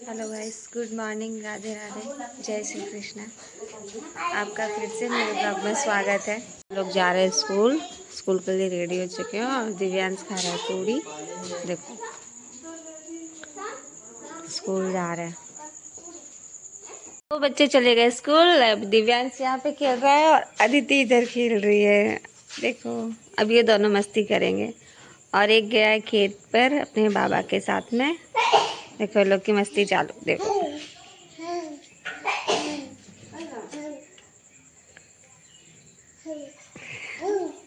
Hello guys, good morning, Radhe Radhe, जय श्री कृष्णा। आपका फिर से मेरे ब्लॉग में स्वागत है। लोग जा रहे हैं स्कूल के लिए रेडी हो चुके हैं और दिव्यांश खा रहा है पूरी। देखो स्कूल जा रहे हैं तो बच्चे चले गए स्कूल। अब दिव्यांश यहाँ पे खेल रहा है और अदिति इधर खेल रही है। देखो अब ये दोनों मस्ती करेंगे और एक गया है खेत पर अपने बाबा के साथ में। देखो लोग की मस्ती चालू। देखो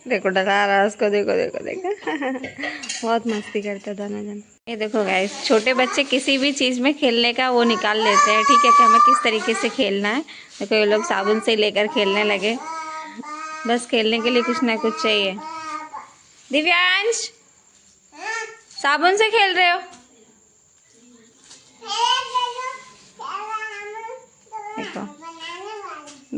देखो डरा रहा है उसको। देखो देखो देखो बहुत मस्ती करते हैं दोनों जन। ये देखो गाइस, छोटे बच्चे किसी भी चीज़ में खेलने का वो निकाल लेते हैं, ठीक है, कि हमें किस तरीके से खेलना है। देखो ये लोग साबुन से लेकर खेलने लगे। बस खेलने के लिए कुछ ना कुछ चाहिए। दिव्यांश साबुन से खेल रहे हो? देखो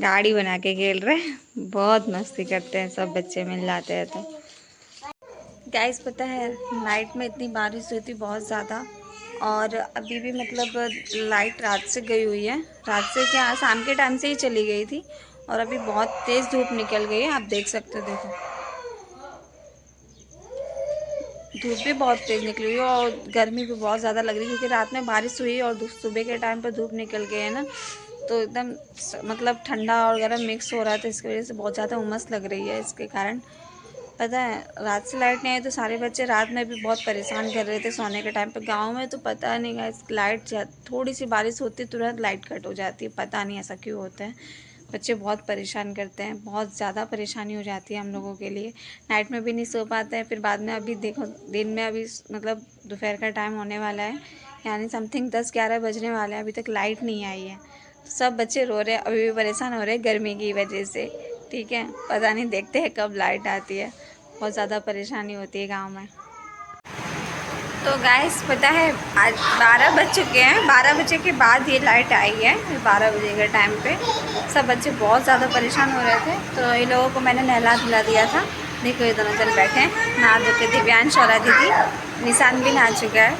गाड़ी बना के खेल रहे हैं। बहुत मस्ती करते हैं सब बच्चे मिल जाते हैं तो। गाइस पता है नाइट में इतनी बारिश हुई थी बहुत ज़्यादा, और अभी भी मतलब लाइट रात से गई हुई है। रात से क्या, शाम के टाइम से ही चली गई थी और अभी बहुत तेज़ धूप निकल गई है। आप देख सकते हो, देखो धूप भी बहुत तेज़ निकली हुई है और गर्मी भी बहुत ज़्यादा लग रही है, क्योंकि रात में बारिश हुई और सुबह के टाइम पर धूप निकल गई है ना, तो एकदम मतलब ठंडा और गर्म मिक्स हो रहा था। इसकी वजह से बहुत ज़्यादा उमस लग रही है। इसके कारण पता है रात से लाइट नहीं आई तो सारे बच्चे रात में भी बहुत परेशान कर रहे थे सोने के टाइम पे। गांव में तो पता नहीं गाइस, लाइट थोड़ी सी बारिश होती है तुरंत लाइट कट हो जाती है। पता नहीं ऐसा क्यों होता है। बच्चे बहुत परेशान करते हैं, बहुत ज़्यादा परेशानी हो जाती है हम लोगों के लिए। नाइट में भी नहीं सो पाते हैं, फिर बाद में अभी देखो दिन में अभी मतलब दोपहर का टाइम होने वाला है, यानी समथिंग 10-11 बजने वाले हैं, अभी तक लाइट नहीं आई है। सब बच्चे रो रहे हैं, अभी भी परेशान हो रहे हैं गर्मी की वजह से, ठीक है। पता नहीं, देखते हैं कब लाइट आती है। बहुत ज़्यादा परेशानी होती है गांव में। तो गाइस पता है आज 12 बज चुके हैं। 12 बजे के बाद ये लाइट आई है। 12 बजे के टाइम पे सब बच्चे बहुत ज़्यादा परेशान हो रहे थे, तो इन लोगों को मैंने नहला धुला दिया था। देखो ये दोनों जन बैठे हैं नहा धो के। दिव्यांश और अदिति, निशान भी नहा चुका है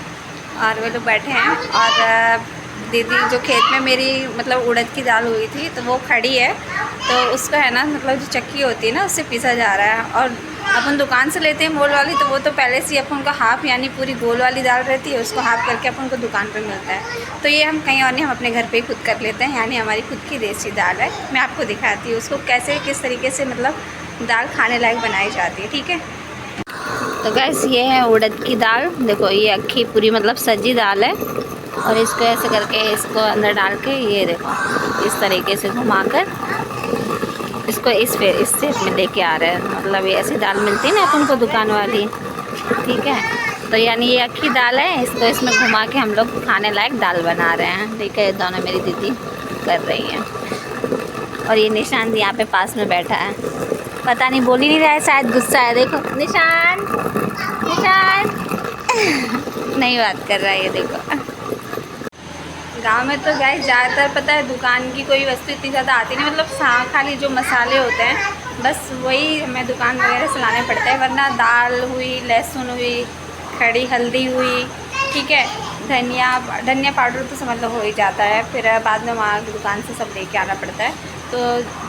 और वे लोग बैठे हैं। और दीदी जो खेत में मेरी मतलब उड़द की दाल हुई थी तो वो खड़ी है, तो उसको है ना मतलब जो चक्की होती है ना उससे पीसा जा रहा है। और अपन दुकान से लेते हैं मोल वाली, तो वो तो पहले से ही अपन को हाफ़ यानी पूरी गोल वाली दाल रहती है, उसको हाफ़ करके अपन को दुकान पे मिलता है। तो ये हम कहीं और नहीं, हम अपने घर पे ही खुद कर लेते हैं, यानी हमारी खुद की देसी दाल है। मैं आपको दिखाती हूँ उसको कैसे किस तरीके से मतलब दाल खाने लायक बनाई जाती है, ठीक है। तो गैस ये है उड़द की दाल। देखो ये अक्खी पूरी मतलब सजी दाल है, और इसको ऐसे करके इसको अंदर डाल के ये देखो इस तरीके से घुमाकर इसको इस शेप में लेके आ रहे हैं। मतलब ये ऐसी दाल मिलती है ना अपन को दुकान वाली, ठीक है। तो यानी ये अक्खी दाल है, इसको इसमें घुमा के हम लोग खाने लायक दाल बना रहे हैं, ठीक है। दोनों मेरी दीदी कर रही हैं और ये निशान यहाँ पे पास में बैठा है। पता नहीं बोल ही नहीं रहा है, शायद गुस्सा है। देखो निशान, निशान नहीं बात कर रहा है। ये देखो गांव में तो गाइस ज़्यादातर पता है दुकान की कोई वस्तु इतनी ज़्यादा आती नहीं, मतलब खाली जो मसाले होते हैं बस वही हमें दुकान वगैरह से लाने पड़ते हैं। वरना दाल हुई, लहसुन हुई, खड़ी हल्दी हुई, ठीक है, धनिया पाउडर तो समझ लो हो ही जाता है। फिर बाद में वहाँ की दुकान से सब लेके आना पड़ता है। तो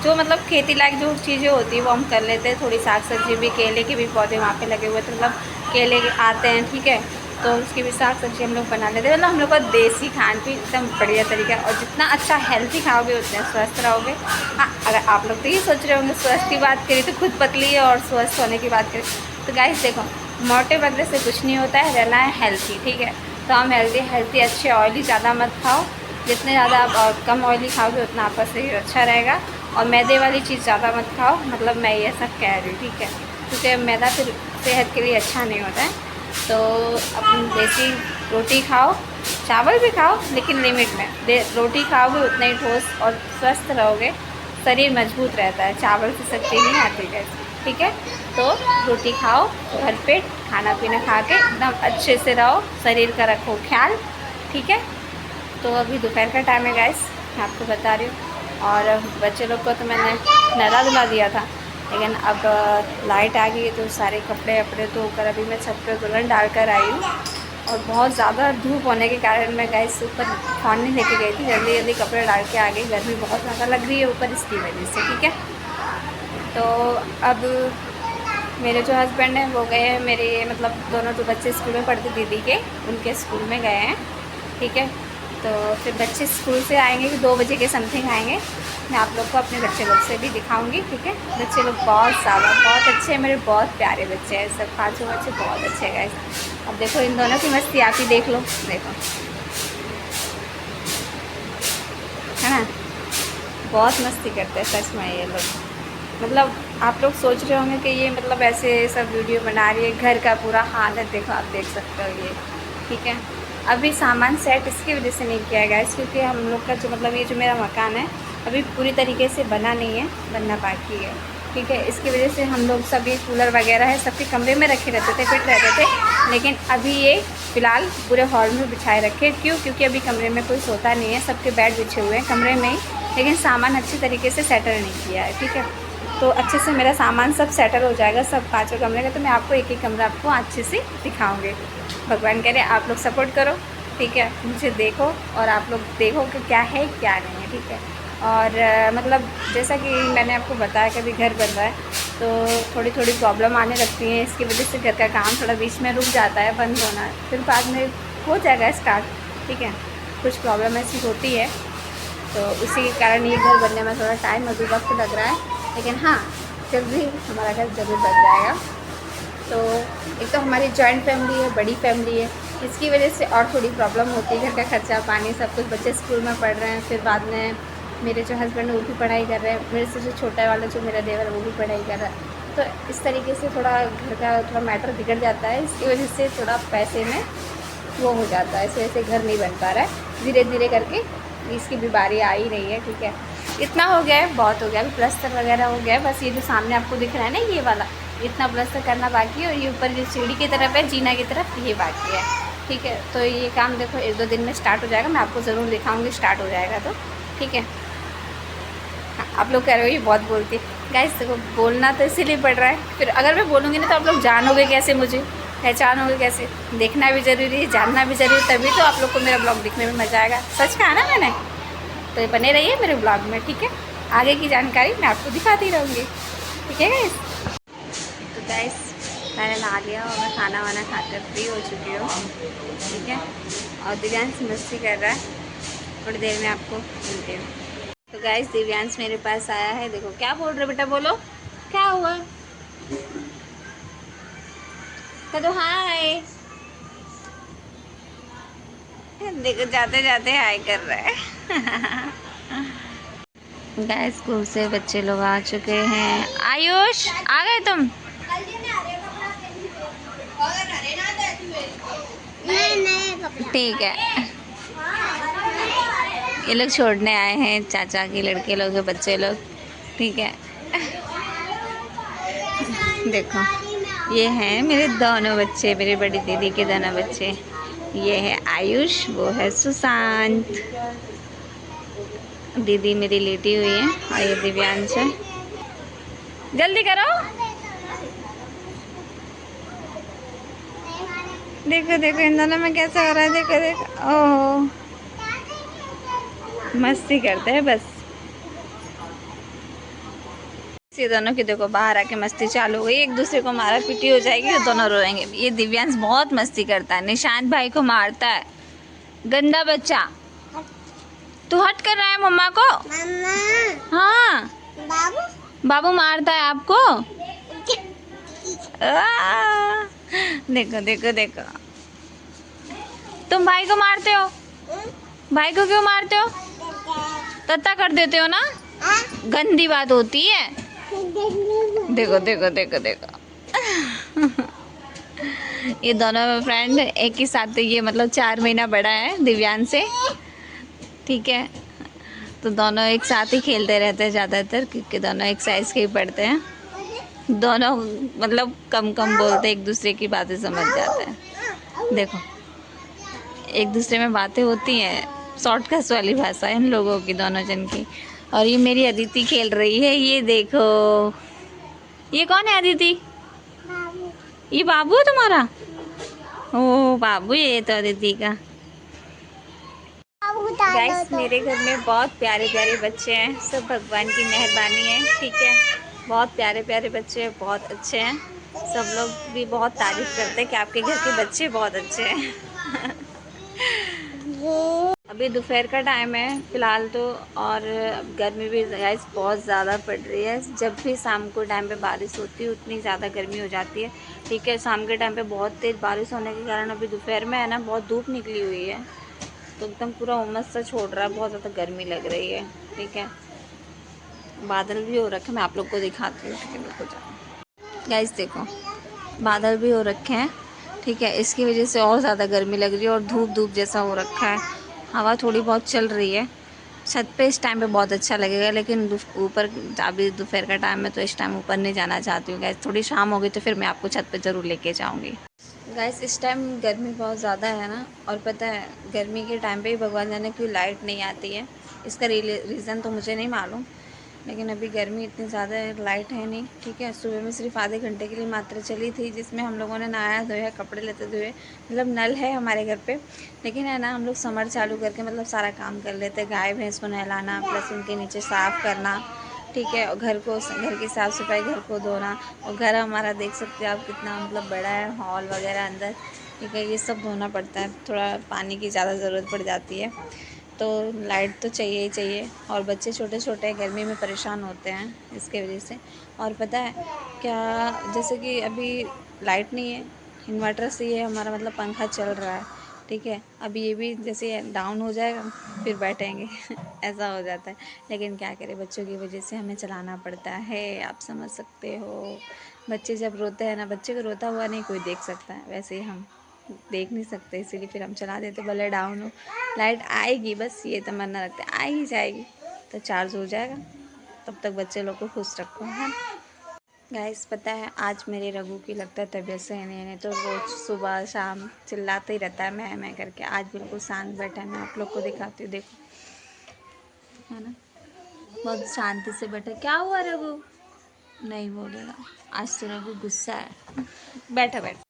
जो मतलब खेती लायक जो चीज़ें होती है वो हम कर लेते हैं। थोड़ी साग सब्जी भी, केले के भी पौधे वहाँ पे लगे हुए थे, मतलब केले आते हैं, ठीक है, तो उसकी भी साग सब्जी हम लोग बना लेते हैं। मतलब हम लोग का देसी खान पीन एकदम बढ़िया तरीका है, और जितना अच्छा हेल्थी खाओगे उतने स्वस्थ रहोगे। हाँ, अगर आप लोग तो ये सोच रहे होंगे स्वस्थ की बात करी तो खुद पतली है और स्वस्थ होने की बात करें, तो गाइस देखो मोटे पतले से कुछ नहीं होता है, रहना है हेल्थी, ठीक है। तो हम हेल्थी अच्छे, ऑयली ज़्यादा मत खाओ। जितने ज़्यादा आप कम ऑयली खाओगे उतना आपका शरीर अच्छा रहेगा। और मैदे वाली चीज़ ज़्यादा मत खाओ, मतलब मैं ये सब कह रही हूँ, ठीक है, क्योंकि मैदा फिर सेहत के लिए अच्छा नहीं होता है। तो अपन देसी रोटी खाओ, चावल भी खाओ लेकिन लिमिट में। रोटी खाओगे उतना ही ठोस और स्वस्थ रहोगे, शरीर मजबूत रहता है। चावल से शक्ति नहीं आती है, ठीक है। तो रोटी खाओ, भर पेट खाना पीना खा के एकदम अच्छे से रहो, शरीर का रखो ख्याल, ठीक है। तो अभी दोपहर का टाइम है गाइस, मैं आपको बता रही हूँ। और बच्चे लोग को तो मैंने नहला धुला दिया था, लेकिन अब लाइट आ गई है तो सारे कपड़े वपड़े धोकर अभी मैं छत पे दुल्हन डाल कर आई हूँ। और बहुत ज़्यादा धूप होने के कारण मैं गैस ऊपर फ़ोन नहीं लेके गई थी, जल्दी जल्दी कपड़े डाल के आ गई। गर्मी बहुत ज़्यादा लग रही है ऊपर, इसकी वजह से। ठीक है, तो अब मेरे जो हस्बैंड हैं वो गए हैं, मेरे मतलब दोनों जो बच्चे स्कूल में पढ़ते दीदी के, उनके स्कूल में गए हैं। ठीक है, तो फिर बच्चे स्कूल से आएंगे कि 2 बजे के समथिंग आएंगे। मैं आप लोग को अपने बच्चे लोग से भी दिखाऊंगी। ठीक है, बच्चे लोग बहुत ज़्यादा बहुत अच्छे हैं, मेरे बहुत प्यारे बच्चे हैं सब, 5 बच्चे बहुत अच्छे हैं गाइस। अब देखो इन दोनों की मस्ती, आप ही देख लो, देखो है ना, बहुत मस्ती करते हैं सच में ये लोग। मतलब आप लोग सोच रहे होंगे कि ये मतलब ऐसे सब वीडियो बना रही है, घर का पूरा हाल है, देखो आप देख सकते हो ये। ठीक है, अभी सामान सेट इसकी वजह से नहीं किया गया है क्योंकि हम लोग का जो मतलब ये जो मेरा मकान है अभी पूरी तरीके से बना नहीं है, बनना बाकी है। ठीक है, इसकी वजह से हम लोग सब ये कूलर वगैरह है सबके कमरे में रखे रहते थे, फिट रहते थे, लेकिन अभी ये फ़िलहाल पूरे हॉल में बिछाए रखे। क्यों? क्योंकि अभी कमरे में कोई सोता नहीं है, सबके बेड बिछे हुए हैं कमरे में ही, लेकिन सामान अच्छी तरीके से सेटल नहीं किया है। ठीक है, तो अच्छे से मेरा सामान सब सेटल हो जाएगा, सब 5 कमरे का, तो मैं आपको एक एक कमरा आपको अच्छे से दिखाऊंगी। भगवान करे आप लोग सपोर्ट करो। ठीक है, मुझे देखो और आप लोग देखो कि क्या है क्या नहीं है। ठीक है, और मतलब जैसा कि मैंने आपको बताया कि अभी घर बन रहा है तो थोड़ी थोड़ी प्रॉब्लम आने लगती है, इसकी वजह से घर का काम थोड़ा बीच में रुक जाता है, बंद होना, फिर बाद में हो जाएगा स्टार्ट। ठीक है, कुछ प्रॉब्लम ऐसी होती है तो उसी के कारण ये घर बनने में थोड़ा टाइम अभी वक्त लग रहा है, लेकिन हाँ जल्दी हमारा घर ज़रूर बन जाएगा। तो एक तो हमारी जॉइंट फैमिली है, बड़ी फैमिली है, इसकी वजह से और थोड़ी प्रॉब्लम होती है, घर का खर्चा पानी सब कुछ, बच्चे स्कूल में पढ़ रहे हैं, फिर बाद में मेरे जो हस्बैंड है वो भी पढ़ाई कर रहे हैं, मेरे से जो छोटा वाला जो मेरा देवर है वो भी पढ़ाई कर रहा है, तो इस तरीके से थोड़ा घर का थोड़ा मैटर बिगड़ जाता है, इसकी वजह से थोड़ा पैसे में वो हो जाता है, इस वजह से घर नहीं बन पा रहा है। धीरे धीरे करके इसकी भी बारी आ ही रही है। ठीक है, इतना हो गया है, बहुत हो गया, अभी प्लस्तर वगैरह हो गया है, बस ये जो सामने आपको दिख रहा है ना ये वाला, इतना प्लस्तर करना बाकी है, और ये ऊपर जो सीढ़ी की तरफ है, जीना की तरफ, ये बाकी है। ठीक है, तो ये काम देखो 1-2 दिन में स्टार्ट हो जाएगा, मैं आपको ज़रूर दिखाऊंगी स्टार्ट हो जाएगा तो। ठीक है, हाँ आप लोग कह रहे हो ये बहुत बोलती है, गाइस देखो बोलना तो इसीलिए पड़ रहा है, फिर अगर मैं बोलूँगी ना तो आप लोग जानोगे कैसे, मुझे पहचानोगे कैसे, देखना भी ज़रूरी है, जानना भी ज़रूरी है, तभी तो आप लोग को मेरा ब्लॉग दिखने में मज़ा आएगा। सच कहा ना मैंने, तो ये बने रहिए मेरे ब्लॉग में। ठीक है, आगे की जानकारी मैं आपको दिखाती रहूँगी। ठीक है गाइस, तो गाइस मैंने नहा लिया और मैं खाना वाना खाकर फ्री हो चुकी हूँ। ठीक है, और दिव्यांश मस्ती कर रहा है, थोड़ी देर में आपको मिलती हूँ। तो गाइस दिव्यांश मेरे पास आया है, देखो क्या बोल रहे बेटा, बोलो क्या हुआ, तो हाय, देखो जाते जाते हाय कर रहा है। गाइस स्कूल से बच्चे लोग आ चुके हैं। आयुष आ गए तुम? ठीक है, ये लोग छोड़ने आए हैं चाचा के लड़के लोग, बच्चे लोग। ठीक है, देखो ये हैं मेरे दोनों बच्चे, मेरी बड़ी दीदी के दोनों बच्चे, ये है आयुष, वो है सुशांत, दीदी मेरी लेटी हुई है, और ये दिव्यांश है। जल्दी करो, देखो देखो इन दोनों में कैसा हो रहा है, देखो देखो, ओह मस्ती करते हैं बस। ये दोनों की देखो बाहर आके मस्ती चालू हो गई, एक दूसरे को मारा पीटी हो जाएगी, तो दोनों रोएंगे। ये दिव्यांश बहुत मस्ती करता है, निशांत भाई को मारता है, गंदा बच्चा। तू हट कर रहा है मम्मा को? मम्मा। हाँ बाबू, बाबू मारता है आपको? देखो देखो देखो, तुम भाई को मारते हो, भाई को क्यों मारते हो? तत्ता कर देते हो ना, गंदी बात होती है। देखो देखो देखो देखो। ये दोनों फ्रेंड एक ही साथ, ये मतलब 4 महीना बड़ा है दिव्यांश से। ठीक है, तो दोनों एक साथ ही खेलते रहते हैं ज़्यादातर, क्योंकि दोनों एक साइज़ के ही पढ़ते हैं, दोनों मतलब कम कम बोलते, एक दूसरे की बातें समझ जाते हैं। देखो एक दूसरे में बातें होती हैं, शॉर्टकट वाली भाषा है इन लोगों की, दोनों जन की। और ये मेरी अदिति खेल रही है, ये देखो, ये कौन है अदिति? बाबू। ये बाबू है तुम्हारा? ओ बाबू, ये तो अदिति का। गाइस, मेरे घर में बहुत प्यारे प्यारे बच्चे हैं, सब भगवान की मेहरबानी है, ठीक है। बहुत प्यारे प्यारे बच्चे हैं, बहुत अच्छे हैं। सब लोग भी बहुत तारीफ करते हैं कि आपके घर के बच्चे बहुत अच्छे हैं। अभी दोपहर का टाइम है फिलहाल तो, और गर्मी भी गाइस बहुत ज़्यादा पड़ रही है। जब भी शाम को टाइम पे बारिश होती है उतनी ज़्यादा गर्मी हो जाती है, ठीक है। शाम के टाइम पे बहुत तेज़ बारिश होने के कारण अभी दोपहर में है ना बहुत धूप निकली हुई है, तो एकदम पूरा उमस सा छोड़ रहा है, बहुत ज़्यादा गर्मी लग रही है, ठीक है। बादल भी हो रखे, मैं आप लोग को दिखाती हूँ, ठीक है। मेरे को गाइस देखो, बादल भी हो रखे हैं, ठीक है। इसकी वजह से और ज़्यादा गर्मी लग रही है और धूप धूप जैसा हो रखा है। हवा थोड़ी बहुत चल रही है। छत पे इस टाइम पे बहुत अच्छा लगेगा, लेकिन ऊपर अभी दोपहर का टाइम है तो इस टाइम ऊपर नहीं जाना चाहती हूँ गाइस। थोड़ी शाम होगी तो फिर मैं आपको छत पे ज़रूर लेके जाऊँगी। गाइस, इस टाइम गर्मी बहुत ज़्यादा है ना, और पता है गर्मी के टाइम पे ही भगवान जाने क्यों लाइट नहीं आती है। इसका रीज़न तो मुझे नहीं मालूम, लेकिन अभी गर्मी इतनी ज़्यादा है, लाइट है नहीं, ठीक है। सुबह में सिर्फ आधे घंटे के लिए मात्र चली थी, जिसमें हम लोगों ने नहाया धोया, कपड़े लेते धोए। मतलब नल है हमारे घर पे, लेकिन है ना हम लोग समर चालू करके मतलब सारा काम कर लेते। गाय भैंस को नहलाना, प्लस उनके नीचे साफ़ करना, ठीक है। और घर की साफ़ सफाई, घर को धोना। और घर हमारा देख सकते हैं आप कितना मतलब बड़ा है, हॉल वगैरह अंदर, ठीक है। ये सब धोना पड़ता है, थोड़ा पानी की ज़्यादा ज़रूरत पड़ जाती है, तो लाइट तो चाहिए ही चाहिए। और बच्चे छोटे छोटे गर्मी में परेशान होते हैं इसके वजह से। और पता है क्या, जैसे कि अभी लाइट नहीं है, इन्वर्टर से ये हमारा मतलब पंखा चल रहा है, ठीक है। अभी ये भी जैसे डाउन हो जाएगा फिर बैठेंगे। ऐसा हो जाता है, लेकिन क्या करें, बच्चों की वजह से हमें चलाना पड़ता है, आप समझ सकते हो। बच्चे जब रोते हैं ना, बच्चे को रोता हुआ नहीं कोई देख सकता है, वैसे ही हम देख नहीं सकते, इसीलिए फिर हम चला देते, भले डाउन हो। लाइट आएगी, बस ये तमन्ना रखते, आ ही जाएगी तो चार्ज हो जाएगा, तब तक बच्चे लोग को खुश रखो, है। गाइस, पता है आज मेरे रघु की लगता है तबीयत सही नहीं है, तो रोज़ सुबह शाम चिल्लाते ही रहता है मैं करके। आज बिल्कुल शांत बैठा है, मैं आप लोग को दिखाती हूँ, देखो, है ना, बहुत शांति से बैठा। क्या हुआ रघु? नहीं बोलेगा, आज तो रघु गुस्सा है। बैठा बैठा।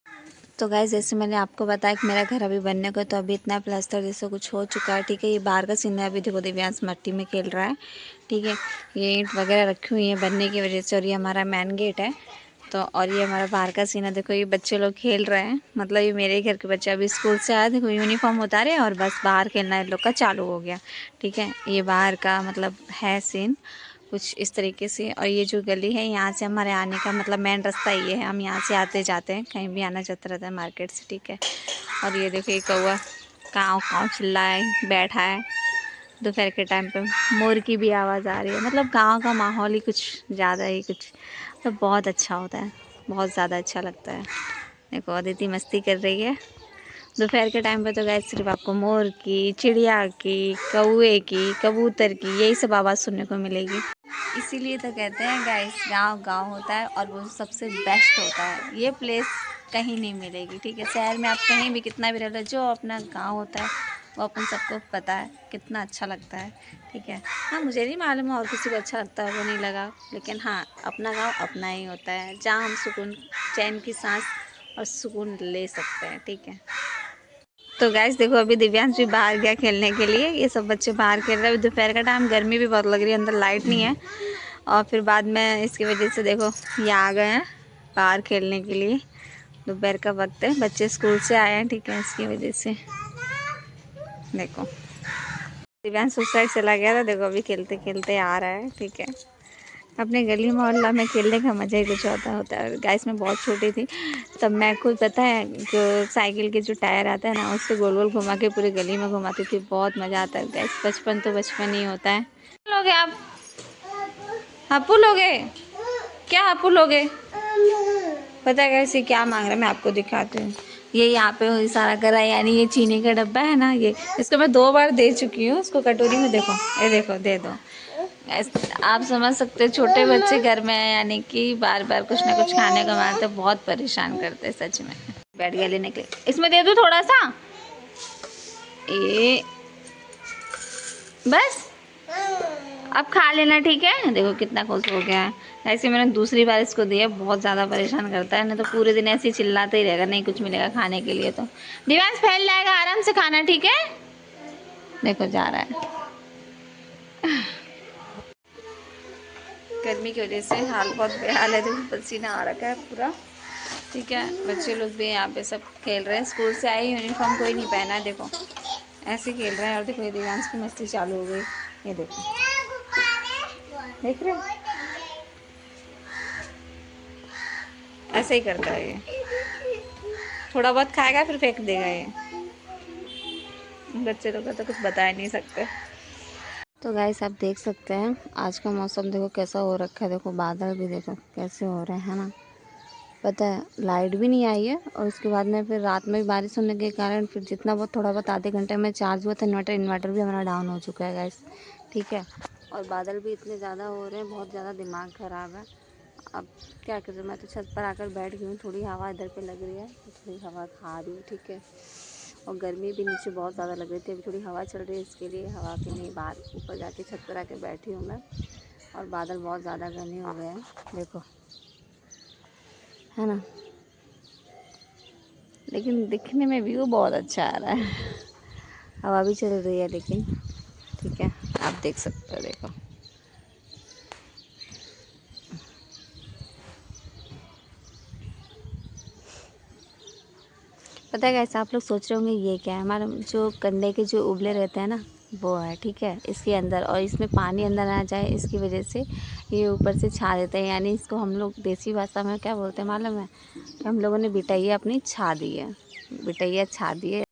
तो गाइस, जैसे मैंने आपको बताया कि मेरा घर अभी बनने को, तो अभी इतना प्लास्टर जैसा कुछ हो चुका है, ठीक है। ये बाहर का सीन है, अभी देखो दिव्यांश मट्टी में खेल रहा है, ठीक है। ये ईंट वगैरह रखी हुई है बनने की वजह से, और ये हमारा मेन गेट है। तो और ये हमारा बाहर का सीन है, देखो ये बच्चे लोग खेल रहे हैं, मतलब ये मेरे घर के बच्चे अभी स्कूल से आए, देखो यूनिफॉर्म उतारे और बस बाहर खेलना इन लोग का चालू हो गया, ठीक है। ये बाहर का मतलब है सीन कुछ इस तरीके से। और ये जो गली है, यहाँ से हमारे आने का मतलब मेन रास्ता ये है, हम यहाँ से आते जाते हैं, कहीं भी आना जाता रहता है मार्केट से, ठीक है। और ये देखो, ये कौवा काँव काँव चिल्लाए बैठा है। दोपहर के टाइम पे मोर की भी आवाज़ आ रही है, मतलब गांव का माहौल ही कुछ ज़्यादा ही कुछ मतलब बहुत अच्छा होता है, बहुत ज़्यादा अच्छा लगता है। देखो अदिति मस्ती कर रही है। दोपहर के टाइम पे तो गाइस सिर्फ आपको मोर की, चिड़िया की, कौवे की, कबूतर की, यही सब आवाज़ सुनने को मिलेगी। इसीलिए तो कहते हैं गाइस, गांव गांव होता है और वो सबसे बेस्ट होता है। ये प्लेस कहीं नहीं मिलेगी, ठीक है। शहर में आप कहीं भी कितना भी रह लो, जो अपना गांव होता है वो अपन सबको पता है कितना अच्छा लगता है, ठीक है। हाँ, मुझे नहीं मालूम और किसी को अच्छा लगता है वो नहीं लगा, लेकिन हाँ अपना गाँव अपना ही होता है, जहाँ हम सुकून, चैन की सांस और सुकून ले सकते हैं, ठीक है। तो गैस देखो, अभी दिव्यांश भी बाहर गया खेलने के लिए, ये सब बच्चे बाहर खेल रहे हैं। अभी दोपहर का टाइम, गर्मी भी बहुत लग रही है, अंदर लाइट नहीं है, और फिर बाद में इसकी वजह से देखो ये आ गए हैं बाहर खेलने के लिए। दोपहर का वक्त है, बच्चे स्कूल से आए हैं, ठीक है, इसकी वजह से। देखो दिव्यांश उस साइड चला गया था, देखो अभी खेलते खेलते आ रहा है, ठीक है। अपने गली मोहल्ला में खेलने का मज़ा ही कुछ होता है। गाइस मैं बहुत छोटी थी तब मैं खुद, पता है, जो साइकिल के जो टायर आता है ना, उससे गोल गोल घुमा के पूरी गली में घुमाती थी, बहुत मज़ा आता है गाइस। बचपन तो बचपन ही होता है। लोगे आप? हापू लोगे? क्या हापू लोगे? पता है गाइस ये क्या मांग रहा है, मैं आपको दिखाती हूँ। ये यहाँ पे इशारा करा, यानी ये चीनी का डब्बा है ना, ये इसको मैं 2 बार दे चुकी हूँ उसको कटोरी में, देखो ये देखो, दे दो। आप समझ सकते हैं छोटे बच्चे घर में हैं, यानी कि बार बार कुछ ना कुछ खाने को मांगते, बहुत परेशान करते हैं सच में। बैठ गया लेने के लिए, इसमें दे दूँ थोड़ा सा, ये बस अब खा लेना, ठीक है। देखो कितना खुश हो गया है। ऐसे मैंने दूसरी बार इसको दिया, बहुत ज़्यादा परेशान करता है, नहीं तो पूरे दिन ऐसे ही चिल्लाता ही रहेगा, नहीं कुछ मिलेगा खाने के लिए। तो दिव्यांश फैल जाएगा, आराम से खाना, ठीक है। देखो जा रहा है। गर्मी की वजह से हाल बहुत बेहाल है, देखो पसीना आ रखा है पूरा, ठीक है। बच्चे लोग भी यहाँ पे सब खेल रहे हैं, स्कूल से आए, यूनिफॉर्म कोई नहीं पहना है, देखो ऐसे खेल रहे हैं। और देखो ये दिव्यांश की मस्ती चालू हो गई, ये देखो, देख रहे हो, ऐसे ही करता है ये, थोड़ा बहुत खाएगा फिर फेंक देगा ये। बच्चे लोग का तो कुछ बता ही नहीं सकते। तो गाइस आप देख सकते हैं आज का मौसम देखो कैसा हो रखा है, देखो बादल भी देखो कैसे हो रहे हैं ना। पता है लाइट भी नहीं आई है, और उसके बाद में फिर रात में भी बारिश होने के कारण फिर जितना बहुत थोड़ा बहुत आधे घंटे में चार्ज हुआ था इन्वर्टर भी हमारा डाउन हो चुका है गाइस, ठीक है। और बादल भी इतने ज़्यादा हो रहे हैं, बहुत ज़्यादा दिमाग ख़राब है। अब क्या करूँ, मैं तो छत पर आकर बैठ गई हूँ, थोड़ी हवा इधर पे लग रही है तो थोड़ी हवा खा रही हूँ, ठीक है। और गर्मी भी नीचे बहुत ज़्यादा लग रही थी, अभी थोड़ी हवा चल रही है, इसके लिए हवा के लिए बाहर ऊपर जाके छत पर आके बैठी हूँ मैं। और बादल बहुत ज़्यादा घने हो गए हैं, देखो, है ना। लेकिन दिखने में व्यू बहुत अच्छा आ रहा है, हवा भी चल रही है लेकिन, ठीक है। आप देख सकते हो, देखो पता है कैसे आप लोग सोच रहे होंगे ये क्या है, हमारा जो कंडे के जो उबले रहते हैं ना वो है, ठीक है, इसके अंदर। और इसमें पानी अंदर ना जाए इसकी वजह से ये ऊपर से छा देते हैं, यानी इसको हम लोग देसी भाषा में क्या बोलते हैं मालूम है, कि हम लोगों ने बिटैया अपनी छा दी है, बिटैया छा दी है।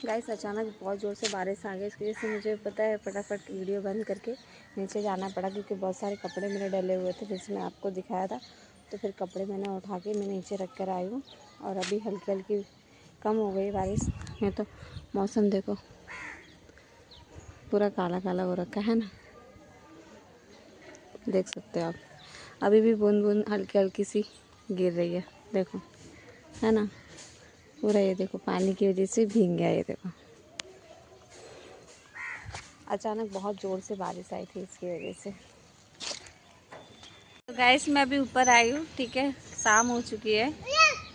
गाइस अचानक बहुत ज़ोर से बारिश आ गई, इसकी वजह से मुझे पता है फटाफट वीडियो बंद करके नीचे जाना पड़ा, क्योंकि बहुत सारे कपड़े मेरे डले हुए थे जैसे मैं आपको दिखाया था। तो फिर कपड़े मैंने उठा के मैं नीचे रख कर आई हूँ, और अभी हल्की हल्की कम हो गई बारिश में। तो मौसम देखो पूरा काला काला हो रखा है ना, देख सकते हो आप। अभी भी बूंद बूंद हल्की हल्की सी गिर रही है, देखो, है ना। पूरा ये देखो पानी की वजह से भीग गया, ये देखो अचानक बहुत ज़ोर से बारिश आई थी इसकी वजह से। तो गाइस मैं अभी ऊपर आई हूँ, ठीक है, शाम हो चुकी है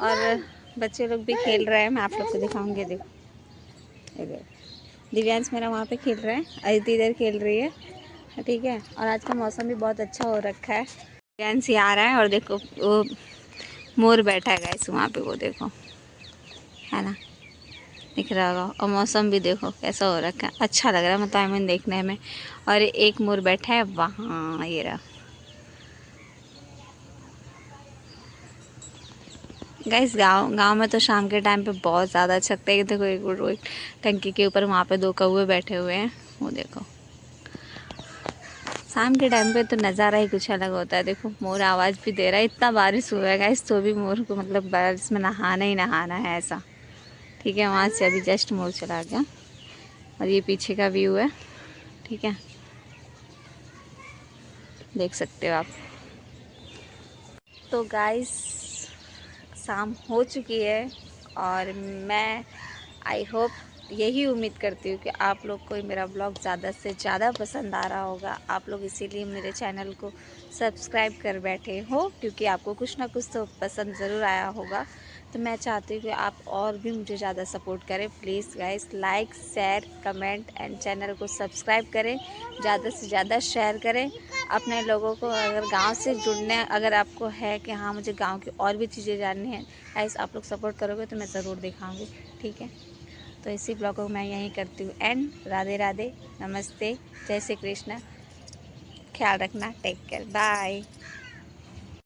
और बच्चे लोग भी खेल रहे हैं, मैं आप लोग को दिखाऊंगी। देखो ये देखो दिव्यांश मेरा वहाँ पे खेल रहा है, अदिति इधर खेल रही है, ठीक है। और आज का मौसम भी बहुत अच्छा हो रखा है, दिव्यांश ही आ रहा है, और देखो वो मोर बैठा है गाइस वहाँ पे, वो देखो, है ना, दिख रहा होगा। और मौसम भी देखो कैसा हो रखा है, अच्छा लग रहा है मतलब हमें देखने में। और एक मोर बैठा है वहाँ, ये रहा गाइस। गांव में तो शाम के टाइम पे बहुत ज़्यादा अच्छा लगता है। देखो एक टंकी के ऊपर वहाँ पे 2 कौवे बैठे हुए हैं, वो देखो। शाम के टाइम पे तो नज़ारा ही कुछ अलग होता है। देखो मोर आवाज़ भी दे रहा है, इतना बारिश हुआ है गाइस तो भी मोर को मतलब बारिश में नहाना ही नहाना है ऐसा, ठीक है। वहाँ से अभी जस्ट मोर चला गया, और ये पीछे का व्यू है, ठीक है, देख सकते हो आप। तो गाइस शाम हो चुकी है, और मैं आई होप यही उम्मीद करती हूँ कि आप लोग को मेरा ब्लॉग ज़्यादा से ज़्यादा पसंद आ रहा होगा। आप लोग इसीलिए मेरे चैनल को सब्सक्राइब कर बैठे हो, क्योंकि आपको कुछ ना कुछ तो पसंद ज़रूर आया होगा। तो मैं चाहती हूँ कि आप और भी मुझे ज़्यादा सपोर्ट करें। Please guys like share comment and channel को सब्सक्राइब करें, ज़्यादा से ज़्यादा शेयर करें अपने लोगों को। अगर गांव से जुड़ने अगर आपको है कि हाँ मुझे गांव की और भी चीज़ें जाननी है, गाइस आप लोग सपोर्ट करोगे तो मैं ज़रूर दिखाऊंगी, ठीक है। तो इसी ब्लॉग को मैं यहीं करती हूँ एंड। राधे राधे, नमस्ते, जय श्री कृष्ण, ख्याल रखना, टेक केयर, बाय।